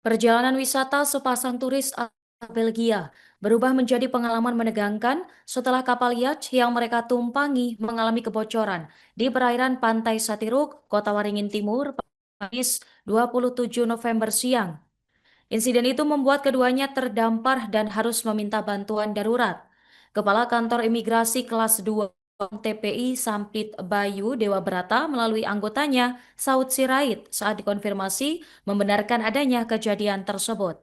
Perjalanan wisata sepasang turis asal Belgia berubah menjadi pengalaman menegangkan setelah kapal yacht yang mereka tumpangi mengalami kebocoran di perairan Pantai Satiruk, Kota Waringin Timur, Kamis 27 November siang. Insiden itu membuat keduanya terdampar dan harus meminta bantuan darurat. Kepala Kantor Imigrasi Kelas 2 TPI Sampit Bayu Dewa Brata melalui anggotanya, Saud Sirait, saat dikonfirmasi membenarkan adanya kejadian tersebut.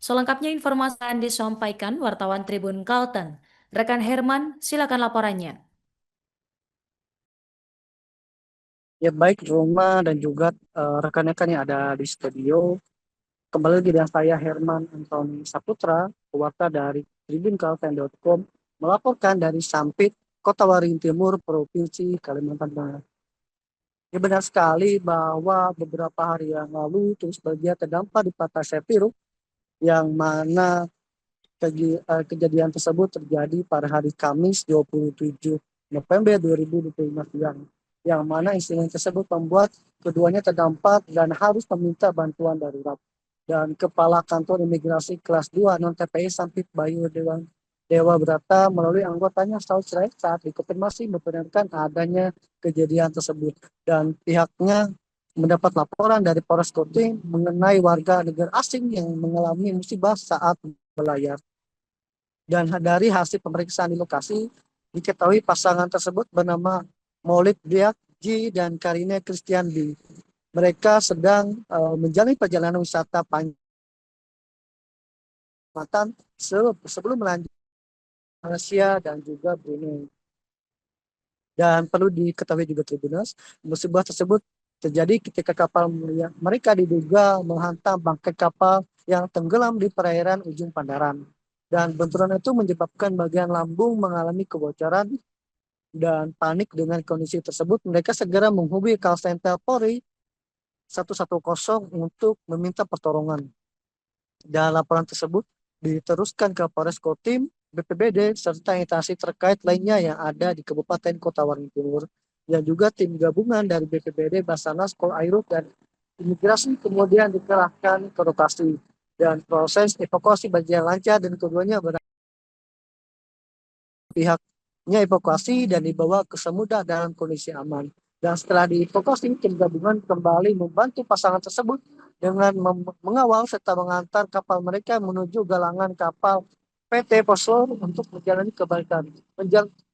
Selengkapnya informasi yang disampaikan wartawan Tribun Kalteng. Rekan Herman, silakan laporannya. Ya baik Roma dan juga rekan-rekan yang ada di studio. Kembali lagi dengan saya Herman Antoni Saputra, pewarta dari tribunkalten.com melaporkan dari Sampit, Kota Waringin Timur, Provinsi Kalimantan Barat. Ya benar sekali bahwa beberapa hari yang lalu terus Belgia terdampar di Pantai Setiruk yang mana kejadian tersebut terjadi pada hari Kamis 27 November 2025 siang, yang mana insiden tersebut membuat keduanya terdampar dan harus meminta bantuan darurat. Dan Kepala Kantor Imigrasi Kelas 2 non-TPI Sampit Bayu Dewa Brata melalui anggotanya Saud Sirait saat dikonfirmasi membenarkan adanya kejadian tersebut. Dan pihaknya mendapat laporan dari Polres Kotim mengenai warga negara asing yang mengalami musibah saat berlayar. Dan dari hasil pemeriksaan di lokasi, diketahui pasangan tersebut bernama Maulid Biak Ji dan Karine Christian B. Mereka sedang menjalani perjalanan wisata panjang sebelum melanjutkan Malaysia dan juga Brunei. Dan perlu diketahui juga Tribuners, musibah tersebut terjadi ketika kapal mereka diduga menghantam bangkai kapal yang tenggelam di perairan ujung Pandaran. Dan benturan itu menyebabkan bagian lambung mengalami kebocoran. Dan panik dengan kondisi tersebut, mereka segera menghubungi call center Polri 110 untuk meminta pertolongan. Dan laporan tersebut diteruskan ke Polres Kotim, BPBD, serta instansi terkait lainnya yang ada di Kabupaten Kota Waringin Timur. Dan juga tim gabungan dari BPBD, Basarnas, Polairut, dan Imigrasi kemudian dikerahkan ke lokasi. Dan proses evakuasi berjalan lancar dan keduanya pihaknya evakuasi dan dibawa ke Samudra dalam kondisi aman. Dan setelah dievakuasi, tim gabungan kembali membantu pasangan tersebut dengan mengawal serta mengantar kapal mereka menuju galangan kapal PT Posor untuk menjalani kebaikan.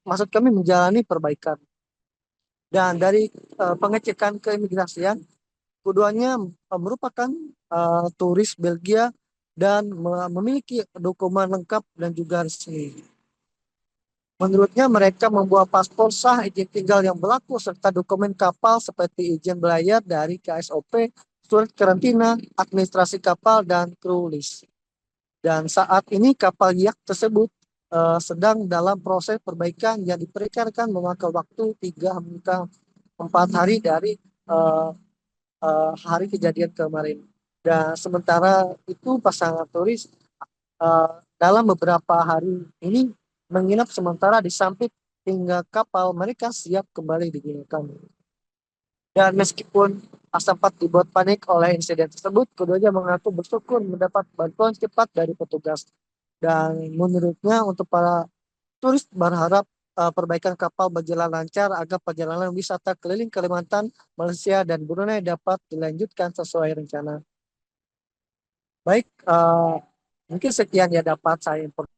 Maksud kami menjalani perbaikan. Dan dari pengecekan keimigrasian, keduanya merupakan turis Belgia dan memiliki dokumen lengkap dan juga resmi. Menurutnya mereka membawa paspor sah, izin tinggal yang berlaku, serta dokumen kapal seperti izin berlayar dari KSOP, surat karantina, administrasi kapal, dan kru list. Dan saat ini kapal yacht tersebut sedang dalam proses perbaikan yang diperkirakan memakan waktu 3 hingga 4 hari dari hari kejadian kemarin. Dan sementara itu pasangan turis dalam beberapa hari ini menginap sementara di Sampit hingga kapal mereka siap kembali digunakan. Dan meskipun sempat dibuat panik oleh insiden tersebut, keduanya mengaku bersyukur mendapat bantuan cepat dari petugas. Dan menurutnya untuk para turis berharap perbaikan kapal berjalan lancar agar perjalanan wisata keliling Kalimantan, Malaysia, dan Brunei dapat dilanjutkan sesuai rencana. Baik, mungkin sekian ya dapat saya informasikan.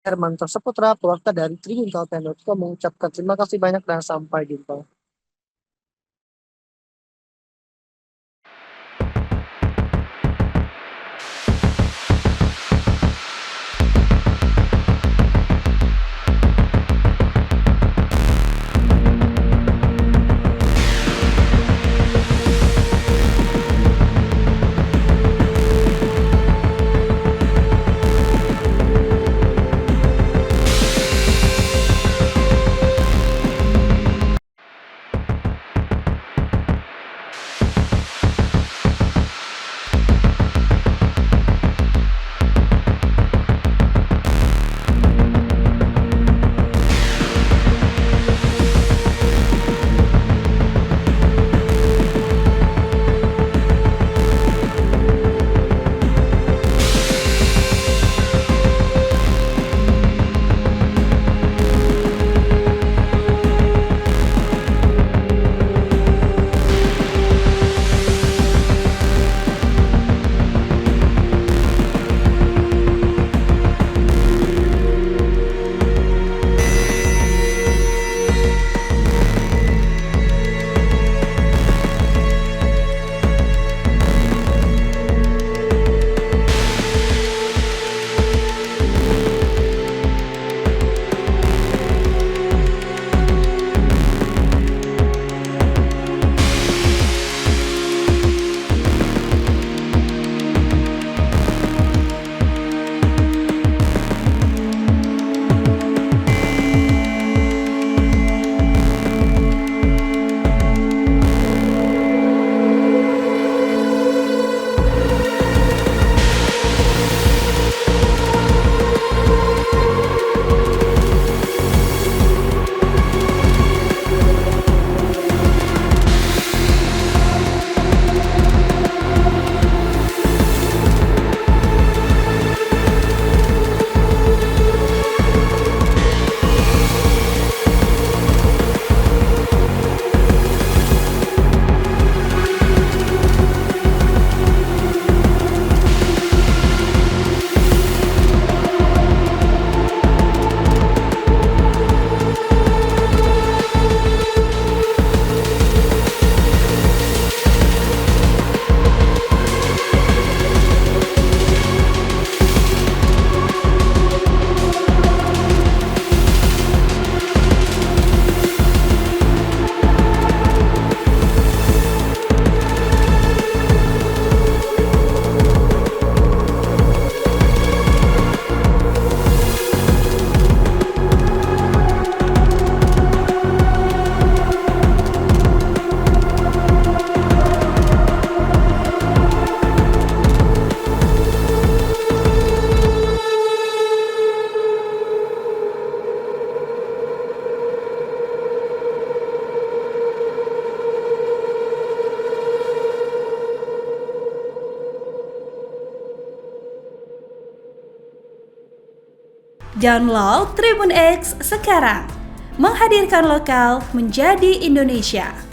Herman Saputra, pewarta dari tribunkalten.com mengucapkan terima kasih banyak dan sampai jumpa. Download Tribun X sekarang. Menghadirkan lokal menjadi Indonesia.